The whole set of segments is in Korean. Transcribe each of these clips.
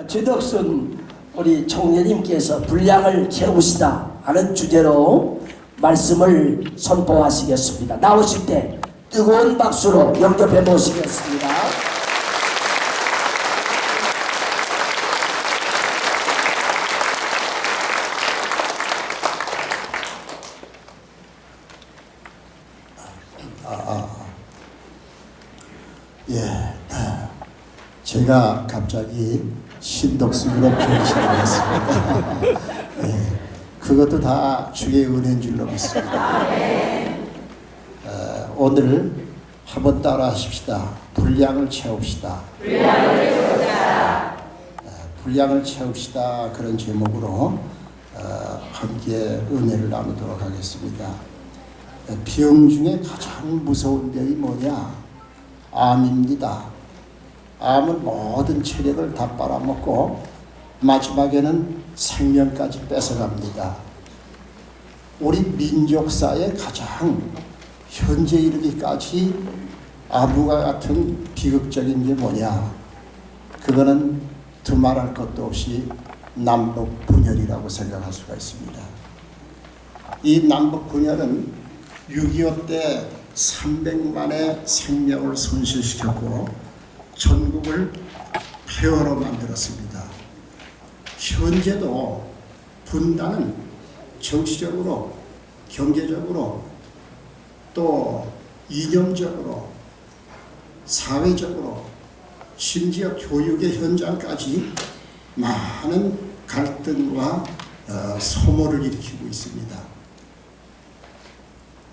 최덕순 우리 총리님께서 분량을 채우시다 하는 주제로 말씀을 선포하시겠습니다. 나오실 때 뜨거운 박수로 영접해 모시겠습니다. 제가 갑자기 신덕순으로 변신을 했습니다. 그것도 다 주의 은혜인 줄로 믿습니다. 오늘 한번 따라 하십시다. 분량을 채웁시다. 분량을 채웁시다. 그런 제목으로 함께 은혜를 나누도록 하겠습니다. 병 중에 가장 무서운 병이 뭐냐? 암입니다. 암은 모든 체력을 다 빨아먹고 마지막에는 생명까지 뺏어갑니다. 우리 민족사의 가장 현재 이르기까지 암과 같은 비극적인 게 뭐냐? 그거는 두말할 것도 없이 남북 분열이라고 생각할 수가 있습니다. 이 남북 분열은 6.25 때 300만의 생명을 손실시켰고 전국을 폐허로 만들었습니다. 현재도 분단은 정치적으로, 경제적으로, 또 이념적으로, 사회적으로, 심지어 교육의 현장까지 많은 갈등과 소모를 일으키고 있습니다.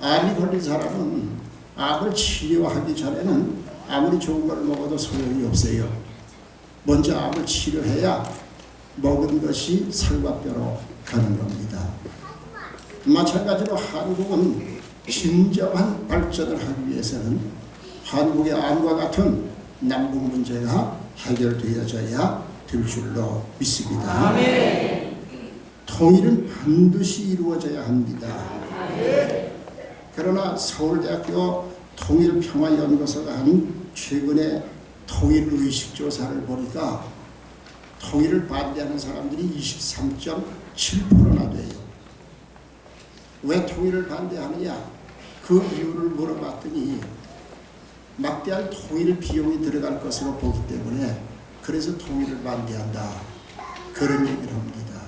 암이 걸린 사람은 암을 치료하기 전에는 아무리 좋은 걸 먹어도 소용이 없어요. 먼저 암을 치료해야 먹은 것이 살과 뼈로 가는 겁니다. 마찬가지로 한국은 진정한 발전을 하기 위해서는 한국의 암과 같은 남북 문제가 해결되어져야 될 줄로 믿습니다. 아멘. 통일은 반드시 이루어져야 합니다. 아멘. 그러나 서울대학교 통일평화연구소가 한 최근에 통일의식조사를 보니까 통일을 반대하는 사람들이 23.7%나 돼요. 왜 통일을 반대하느냐? 그 이유를 물어봤더니 막대한 통일 비용이 들어갈 것으로 보기 때문에 그래서 통일을 반대한다. 그런 얘기를 합니다.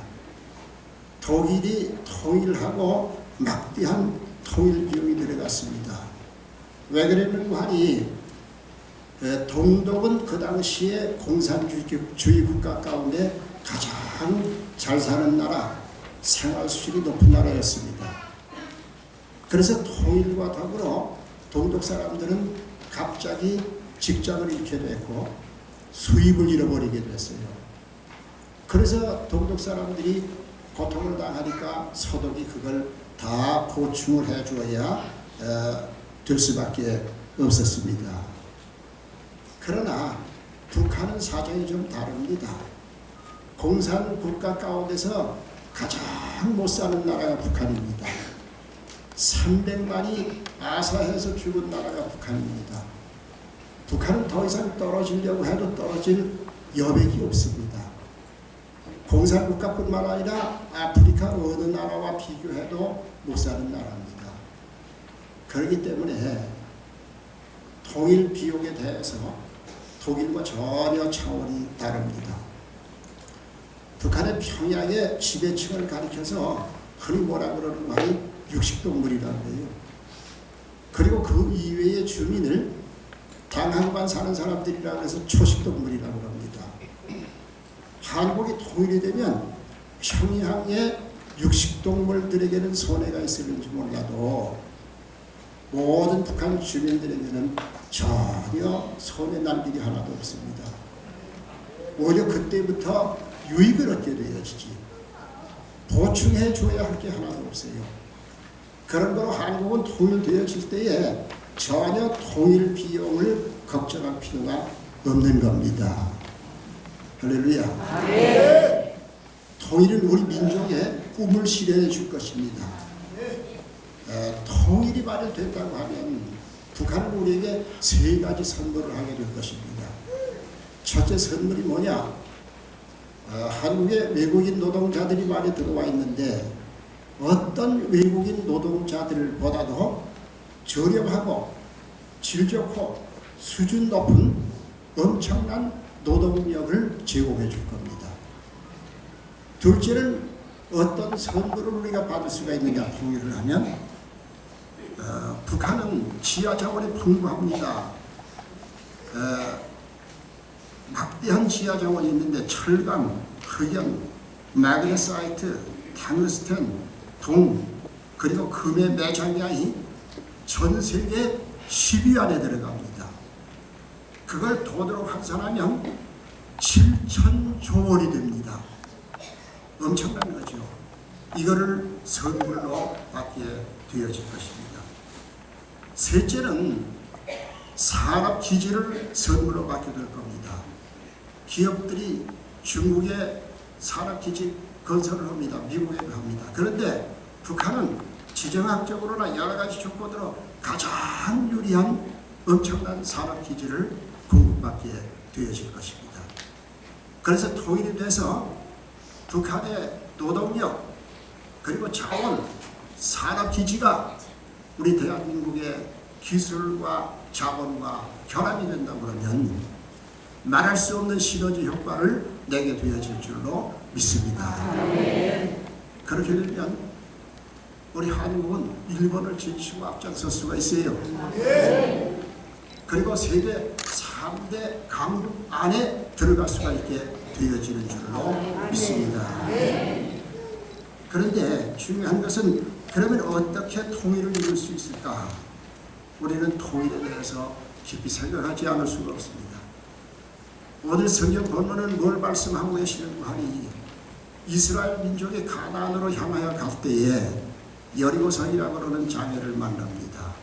독일이 통일하고 막대한 통일 비용이 들어갔습니다. 왜 그랬는가 하니 동독은 그 당시에 공산주의 국가 가운데 가장 잘 사는 나라, 생활 수준이 높은 나라였습니다. 그래서 통일과 더불어 동독 사람들은 갑자기 직장을 잃게 됐고 수입을 잃어버리게 됐어요. 그래서 동독 사람들이 고통을 당하니까 서독이 그걸 다 보충을 해줘야 될 수밖에 없었습니다. 그러나 북한은 사정이 좀 다릅니다. 공산 국가 가운데서 가장 못 사는 나라가 북한입니다. 300만이 아사해서 죽은 나라가 북한입니다. 북한은 더 이상 떨어지려고 해도 떨어질 여백이 없습니다. 공산 국가뿐만 아니라 아프리카 어느 나라와 비교해도 못 사는 나라입니다. 그렇기 때문에 통일 비용에 대해서 독일과 전혀 차원이 다릅니다. 북한의 평양의 지배층을 가리켜서 흔히 뭐라 그러는 말이 육식동물이라고 해요. 그리고 그 이외의 주민을 당하고만 사는 사람들이라고 해서 초식동물이라고 합니다. 한국이 통일이 되면 평양의 육식동물들에게는 손해가 있을는지 몰라도 모든 북한 주민들에게는 전혀 손해 날 일이 하나도 없습니다. 오히려 그때부터 유익을 얻게 되어지지. 보충해 줘야 할 게 하나도 없어요. 그런 거로 한국은 통일되어질 때에 전혀 통일 비용을 걱정할 필요가 없는 겁니다. 할렐루야. 아멘. 통일은 우리 민족의 꿈을 실현해 줄 것입니다. 통일이 마련된다고 하면 북한은 우리에게 세 가지 선물을 하게 될 것입니다. 첫째 선물이 뭐냐? 한국에 외국인 노동자들이 많이 들어와 있는데 어떤 외국인 노동자들보다도 저렴하고 질 좋고 수준 높은 엄청난 노동력을 제공해 줄 겁니다. 둘째는 어떤 선물을 우리가 받을 수가 있느냐 통일을 하면 북한은 지하 자원이 풍부합니다. 막대한 지하 자원이 있는데 철강, 흑연, 마그네사이트, 탕스텐, 동 그리고 금의 매장량이 전 세계 10위 안에 들어갑니다. 그걸 돈으로 환산하면 7,000조 원이 됩니다. 엄청난 거죠. 이거를 선물로 받게 되어질 것입니다. 셋째는 산업기지를 선물로 받게 될 겁니다. 기업들이 중국에 산업기지 건설을 합니다. 미국에 합니다. 그런데 북한은 지정학적으로나 여러 가지 조건으로 가장 유리한 엄청난 산업기지를 공급받게 되어질 것입니다. 그래서 통일이 돼서 북한의 노동력 그리고 자원, 산업기지가 우리 대한민국의 기술과 자본과 결합이 된다고 그러면 말할 수 없는 시너지 효과를 내게 되어질 줄로 믿습니다. 그렇게 되면 우리 한국은 일본을 제치고 앞장설 수가 있어요. 그리고 세계 3대 강국 안에 들어갈 수가 있게 되어지는 줄로 믿습니다. 그런데 중요한 것은 그러면 어떻게 통일을 이룰 수 있을까? 우리는 통일에 대해서 깊이 생각하지 않을 수가 없습니다. 오늘 성경 본문은 뭘 말씀하고 계시는가 하니 이스라엘 민족이 가나안으로 향하여 갈 때에 여리고성이라고 하는 장애를 만납니다.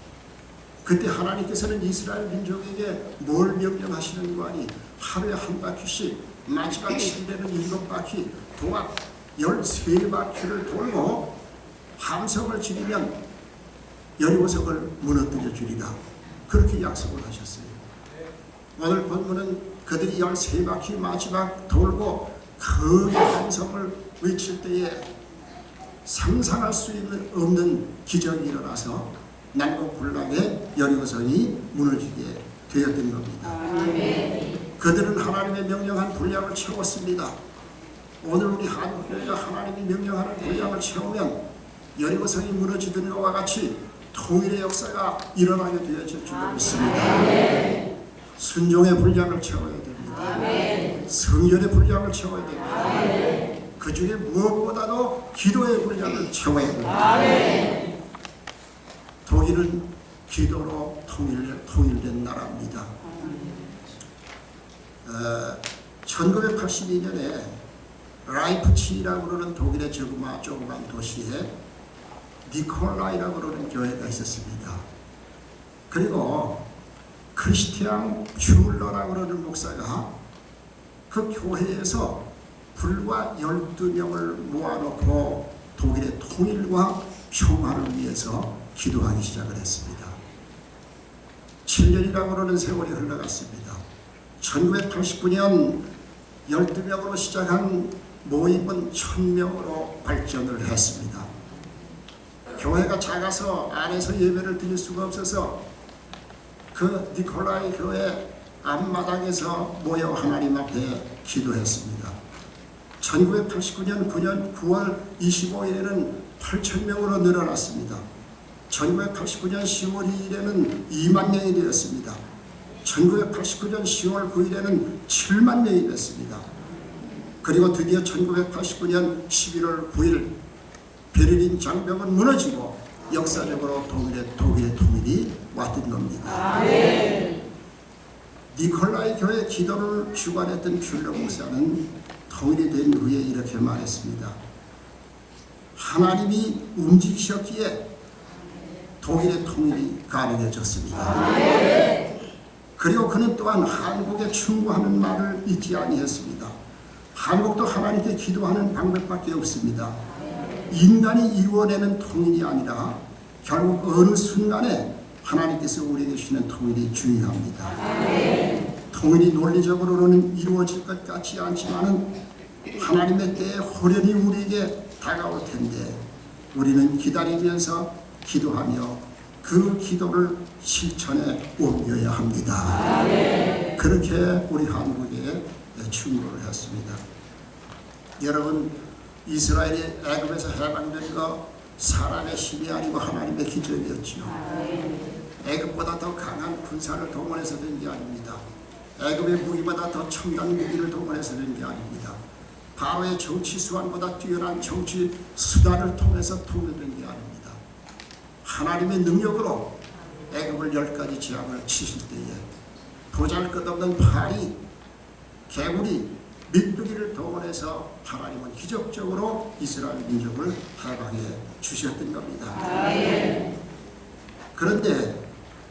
그때 하나님께서는 이스라엘 민족에게 뭘 명령하시는가 하니 하루에 한 바퀴씩 마지막 7일에는 7바퀴 동안 13바퀴를 돌고 함성을 지르면 여리고성을 무너뜨려 주리라 그렇게 약속을 하셨어요. 오늘 본문은 그들이 13바퀴 마지막 돌고 그 함성을 외칠 때에 상상할 수 없는 기적이 일어나서 난공불락에 여리고성이 무너지게 되었던 겁니다. 그들은 하나님의 명령한 분량을 채웠습니다. 오늘 우리 한국교회가 하나님이 명령하는 분량을 채우면 여리고성이 무너지던 것과 같이 통일의 역사가 일어나게 되어질 줄로 믿습니다. 순종의 분량을 채워야 됩니다. 성결의 분량을 채워야 됩니다. 그 중에 무엇보다도 기도의 분량을 채워야 됩니다. 독일은 기도로 통일된 나라입니다. 1982년에 라이프치히라고 그러는 독일의 조그만 도시에 니콜라이라고 그러는 교회가 있었습니다. 그리고 크리스티안 슐러라고 그러는 목사가 그 교회에서 불과 12명을 모아놓고 독일의 통일과 평화를 위해서 기도하기 시작을 했습니다. 7년이라고 그러는 세월이 흘러갔습니다. 1989년 12명으로 시작한 모임은 1000명으로 발전을 했습니다. 교회가 작아서 안에서 예배를 드릴 수가 없어서 그 니콜라이 교회 앞마당에서 모여 하나님 앞에 기도했습니다. 1989년 9월 25일에는 8,000명으로 늘어났습니다. 1989년 10월 2일에는 2만 명이 되었습니다. 1989년 10월 9일에는 7만 명이 됐습니다. 그리고 드디어 1989년 11월 9일 베를린 장벽은 무너지고 역사적으로 독일의 통일이 왔던 겁니다. 니콜라이 교회 기도를 주관했던 슐러 목사는 통일이 된 후에 이렇게 말했습니다. 하나님이 움직이셨기에 독일의 통일이 가능해졌습니다. 그리고 그는 또한 한국에 충고하는 말을 잊지 아니했습니다. 한국도 하나님께 기도하는 방법밖에 없습니다. 인간이 이루어내는 통일이 아니라 결국 어느 순간에 하나님께서 우리에게 주시는 통일이 중요합니다. 통일이 논리적으로는 이루어질 것 같지 않지만은 하나님의 때에 호련히 우리에게 다가올 텐데 우리는 기다리면서 기도하며 그 기도를 실천에 옮겨야 합니다. 그렇게 우리 한국에 충고를 했습니다. 여러분, 이스라엘이 애굽에서 해방된 거 사람의 힘이 아니고 하나님의 기적이었죠. 애굽보다 더 강한 군사를 동원해서 된 게 아닙니다. 애굽의 무기보다 더 첨단 무기를 동원해서 된 게 아닙니다. 바로의 정치 수완보다 뛰어난 정치 수단을 통해서 통일된 게 아닙니다. 하나님의 능력으로 애굽을 10가지 재앙을 치실 때에 보잘것없는 파리, 개구리, 민두기를 동원해서 하나님은 기적적으로 이스라엘 민족을 해방해 주셨던 겁니다. 그런데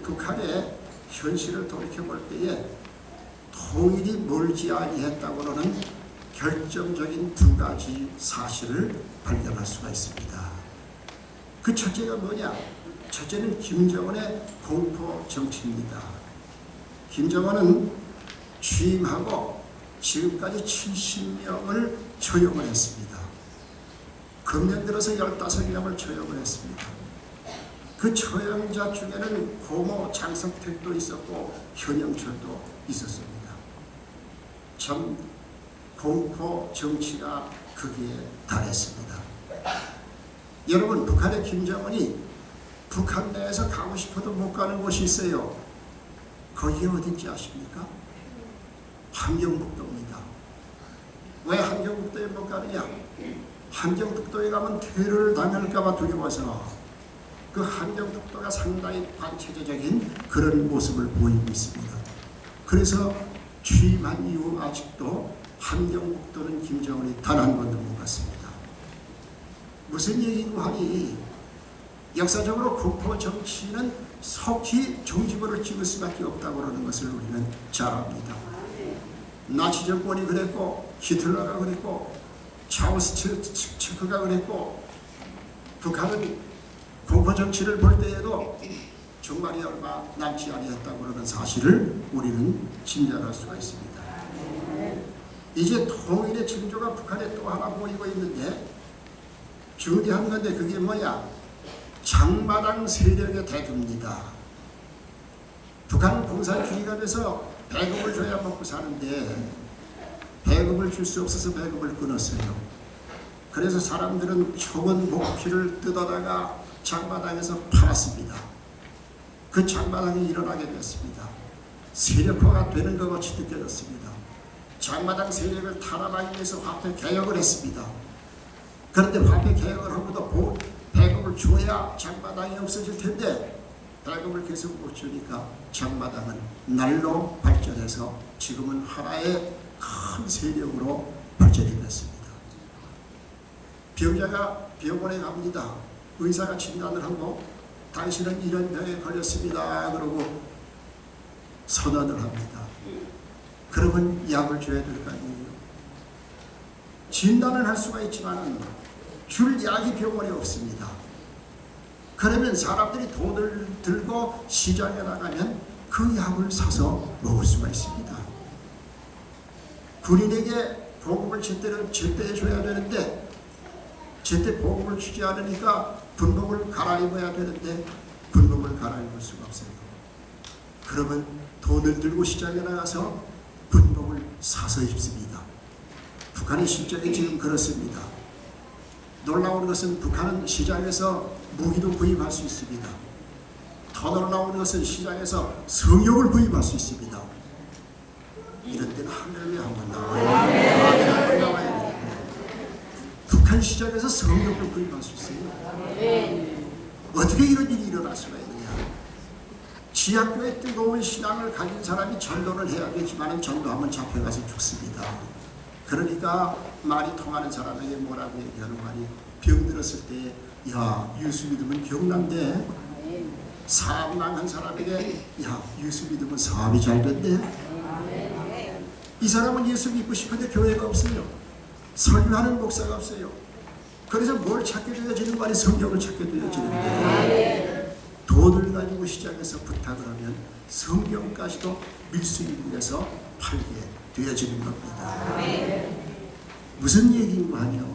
북한의 현실을 돌이켜볼 때에 통일이 멀지 아니했다고는 결정적인 2가지 사실을 발견할 수가 있습니다. 그 첫째가 뭐냐? 첫째는 김정은의 공포 정치입니다. 김정은은 취임하고 지금까지 70명을 처형을 했습니다. 금년 들어서 15명을 처형을 했습니다. 그 처형자 중에는 고모 장성택도 있었고 현영철도 있었습니다. 참 공포 정치가 거기에 달했습니다. 여러분, 북한의 김정은이 북한 내에서 가고 싶어도 못 가는 곳이 있어요. 거기에 어딘지 아십니까? 함경북도입니다. 왜 함경북도에 못 가느냐? 함경북도에 가면 테러를 당할까봐 두려워서 그 함경북도가 상당히 반체제적인 그런 모습을 보이고 있습니다. 그래서 취임한 이후 아직도 함경북도는 김정은이 단 한 번도 못 갔습니다. 무슨 얘기고 하니 역사적으로 국포 정치는 속히 종지부를 찍을 수밖에 없다고 하는 것을 우리는 잘 압니다. 나치 정권이 그랬고 히틀러가 그랬고 차우스츠크가 그랬고 북한은 국포 정치를 볼 때에도 종말이 얼마 남지 아니었다고 하는 사실을 우리는 짐작할 수가 있습니다. 이제 통일의 징조가 북한에 또 하나 보이고 있는데 중대한 건데 그게 뭐야? 장마당 세력의 대두입니다. 북한은 공산주의가 돼서 배급을 줘야 먹고 사는데 배급을 줄 수 없어서 배급을 끊었어요. 그래서 사람들은 적은 목피를 뜯어다가 장마당에서 팔았습니다. 그 장마당이 일어나게 됐습니다. 세력화가 되는 것 같이 느껴졌습니다. 장마당 세력을 탄압하기 위해서 화폐 개혁을 했습니다. 그런데 화폐 개혁을 하고도 배급을 줘야 장마당이 없어질 텐데 배급을 계속 못 주니까 장마당은 날로 발전해서 지금은 하나의 큰 세력으로 발전이 됐습니다. 병자가 병원에 갑니다. 의사가 진단을 하고 당신은 이런 병에 걸렸습니다. 그러고 선언을 합니다. 그러면 약을 줘야 될 거 아니에요. 진단을 할 수가 있지만 줄 약이 병원에 없습니다. 그러면 사람들이 돈을 들고 시장에 나가면 그 약을 사서 먹을 수가 있습니다. 군인에게 보급을 제때 줘야 되는데 제때 보급을 주지 않으니까 군복을 갈아입어야 되는데 군복을 갈아입을 수가 없어요. 그러면 돈을 들고 시장에 나가서 군복을 사서 입습니다. 북한의 실정이 지금 그렇습니다. 놀라운 것은 북한은 시장에서 무기도 구입할 수 있습니다. 더 놀라운 것은 시장에서 성역을 구입할 수 있습니다. 이런 때는 하늘에 한번 나와야 돼요. 북한 시장에서 성역을 구입할 수 있어요. 어떻게 이런 일이 일어날 수가 있느냐? 지하교의 뜨거운 신앙을 가진 사람이 전도를 해야겠지만 전도하면 잡혀가서 죽습니다. 그러니까 말이 통하는 사람에게 뭐라고 얘기하는 말이 병들었을 때 야 예수 믿으면 병난데 사업 망한 사람에게 야 예수 믿으면 사업이 잘 된대. 이 사람은 예수 믿고 싶은데 교회가 없어요. 설교하는 목사가 없어요. 그래서 뭘 찾게 되어지는 거 아니 성경을 찾게 되어지는데 돈을 가지고 시장에서 부탁을 하면 성경까지도 밀수입국에서 팔게 되어지는 겁니다. 무슨 얘기인가요?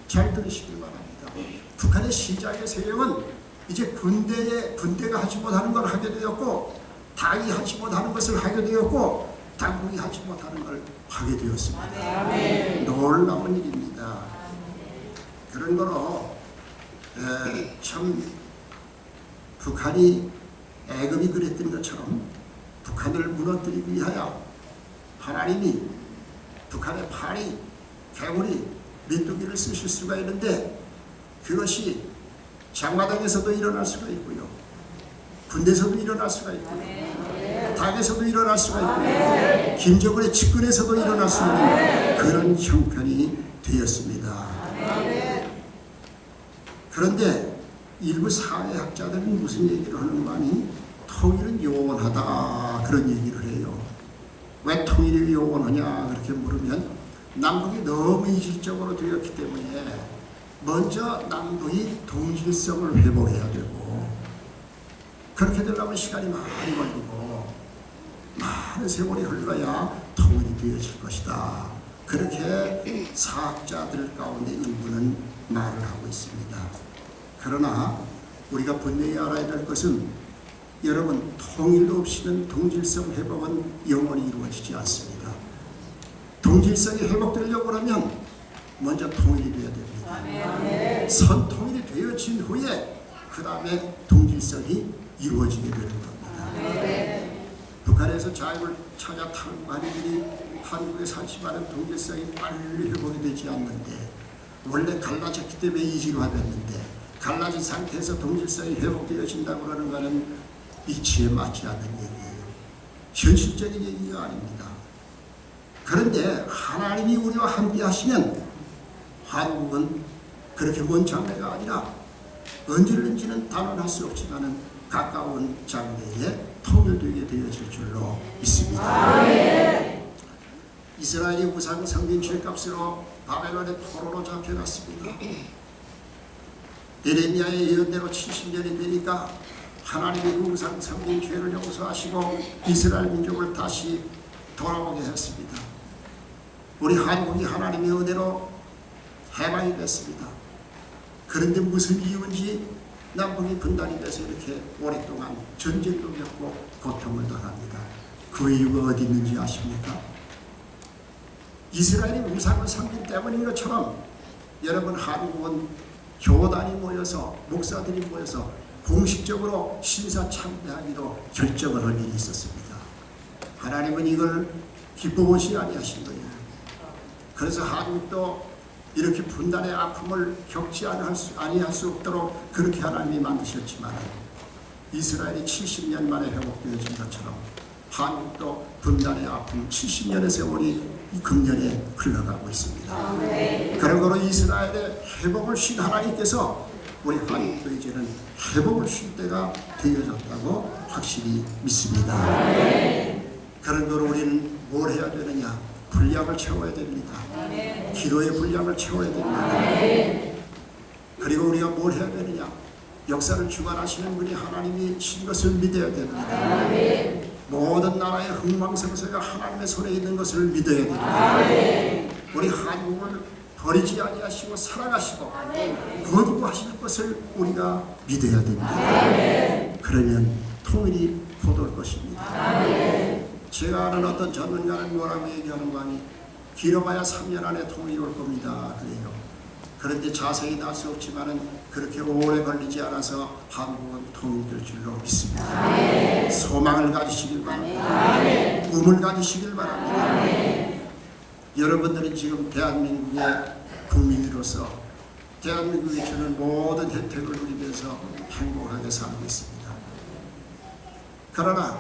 잘 들으시길 바랍니다. 북한의 시작의 세력은 이제 군대가 하지 못하는 걸 하게 되었고, 당이 하지 못하는 것을 하게 되었고, 당국이 하지 못하는 걸 하게 되었습니다. 놀라운 일입니다. 그런 거로 참 북한이 애굽이 그랬던 것처럼 북한을 무너뜨리기 위하여 하나님이 북한의 파리, 개구리, 메뚜기를 쓰실 수가 있는데, 그것이 장마당에서도 일어날 수가 있고요, 군대에서도 일어날 수가 있고요, 당에서도 일어날 수가 있고요, 김정은의 측근에서도 일어날 수 있는 그런 형편이 되었습니다. 그런데 일부 사회학자들은 무슨 얘기를 하는가 하니, 통일은 요원하다 그런 얘기를 해요. 왜 통일이 요원하냐 그렇게 물으면, 남북이 너무 이질적으로 되었기 때문에 먼저 남북이 동질성을 회복해야 되고, 그렇게 되려면 시간이 많이 걸리고 많은 세월이 흘러야 통일이 되어질 것이다. 그렇게 사학자들 가운데 일부는 말을 하고 있습니다. 그러나 우리가 분명히 알아야 될 것은, 여러분, 통일 없이는 동질성 회복은 영원히 이루어지지 않습니다. 동질성이 회복되려고 하면 먼저 통일이 되어야 됩니다. 선통일이 되어진 후에 그 다음에 동질성이 이루어지게 되는 겁니다. 북한에서 자유를 찾아 탈북하는 일이 한국에 살지만은 동질성이 빨리 회복이 되지 않는데, 원래 갈라졌기 때문에 이지가 됐는데, 갈라진 상태에서 동질성이 회복되어진다고 하는 것은 이치에 맞지 않는 얘기예요. 현실적인 얘기가 아닙니다. 그런데 하나님이 우리와 함께 하시면 한국은 그렇게 먼 장래가 아니라 언제든지는 단언할 수 없지만 가까운 장래에 통일되게 되어질 줄로 믿습니다. 이스라엘이 우상 성긴 죄값으로 바벨론의 포로로 잡혀갔습니다. 예레미야의 예언대로 70년이 되니까 하나님이 그 우상 섬긴 죄를 용서하시고 이스라엘 민족을 다시 돌아오게 했습니다. 우리 한국이 하나님의 은혜로 해방이 됐습니다. 그런데 무슨 이유인지 남북이 분단이 돼서 이렇게 오랫동안 전쟁도 겪고 고통을 당합니다. 그 이유가 어디 있는지 아십니까? 이스라엘이 우상을 섬긴 때문인 것처럼 여러분, 한국은 교단이 모여서, 목사들이 모여서 공식적으로 신사 참배하기로 결정을 할 일이 있었습니다. 하나님은 이걸 기뻐보시 아니하신 거예요. 그래서 한국도 이렇게 분단의 아픔을 겪지 아니할 수 없도록 그렇게 하나님이 만드셨지만, 이스라엘이 70년 만에 회복되어진 것처럼 한국도 분단의 아픔 70년의 세월이 금년에 흘러가고 있습니다. 그런 거로 이스라엘의 회복을 신 하나님께서 우리 한국도 이제는 회복을 쉴 때가 되어졌다고 확실히 믿습니다. 그런 거로 우리는 뭘 해야 되느냐? 분량을 채워야 됩니다. 기도의 분량을 채워야 됩니다. 그리고 우리가 뭘 해야 되느냐? 역사를 주관하시는 분이 하나님이 신 것을 믿어야 됩니다. 모든 나라의 흥망성쇠가 하나님의 손에 있는 것을 믿어야 됩니다. 우리 한국을 버리지 아니하시고 사랑하시고 거두하실 것을 우리가 믿어야 됩니다. 그러면 통일이 곧올 것입니다. 제가 아는 어떤 전문가는 뭐라고 얘기하는 거 아니, 길어봐야 3년 안에 통일이 올 겁니다. 그래요. 그런데 자세히 알 수 없지만 그렇게 오래 걸리지 않아서 한국은 통일될 줄로 믿습니다. 소망을 가지시길 바랍니다. 꿈을 가지시길 바랍니다. 여러분들은 지금 대한민국의 국민으로서 대한민국이 주는 모든 혜택을 누리면서 행복하게 살고 있습니다. 그러나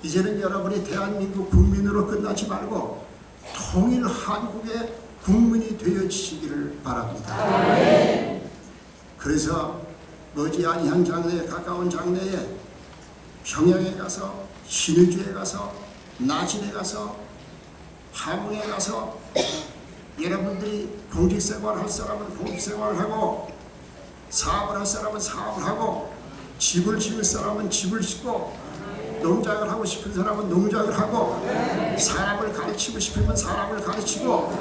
이제는 여러분이 대한민국 국민으로 끝나지 말고 통일 한국의 국민이 되어지시기를 바랍니다. 그래서 머지않은 장래에, 가까운 장래에 평양에 가서, 신의주에 가서, 나진에 가서, 함흥에 가서 여러분들이 공직생활 할 사람은 공직생활을 하고, 사업을 할 사람은 사업을 하고, 집을 지을 사람은 집을 짓고, 농장을 하고 싶은 사람은 농장을 하고, 사람을 가르치고 싶으면 사람을 가르치고,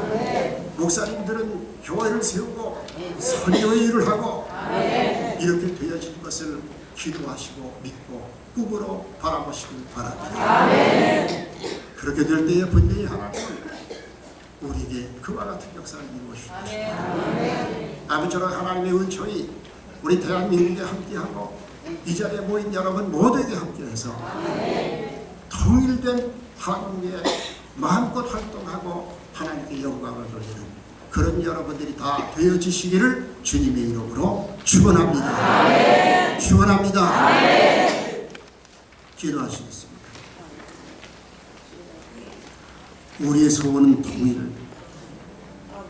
목사님들은 교회를 세우고 선교의 일을 하고, 이렇게 되어진 것을 기도하시고 믿고 꿈으로 바라보시길 바랍니다. 그렇게 될 때에 분명히 하나님은 우리에게 그와 같은 역사를 이루어 주십니다. 아무쪼록 하나님의 은총이 우리 대한민국에 함께하고 이 자리에 모인 여러분 모두에게 함께해서 통일된 한국에 마음껏 활동하고 하나님께 영광을 돌리는 그런 여러분들이 다 되어지시기를 주님의 이름으로 축원합니다. 축원합니다. 기도하시겠습니다. 우리의 소원은 통일,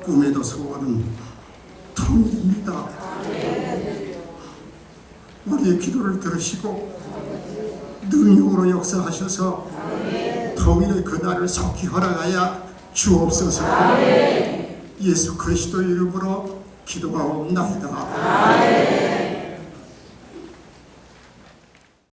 꿈에도 소원은 통일입니다. 우리의 기도를 들으시고 능력으로 역사하셔서 통일의 그날을 속히 허락하여 주옵소서. 예수 그리스도의 이름으로 기도하옵나이다.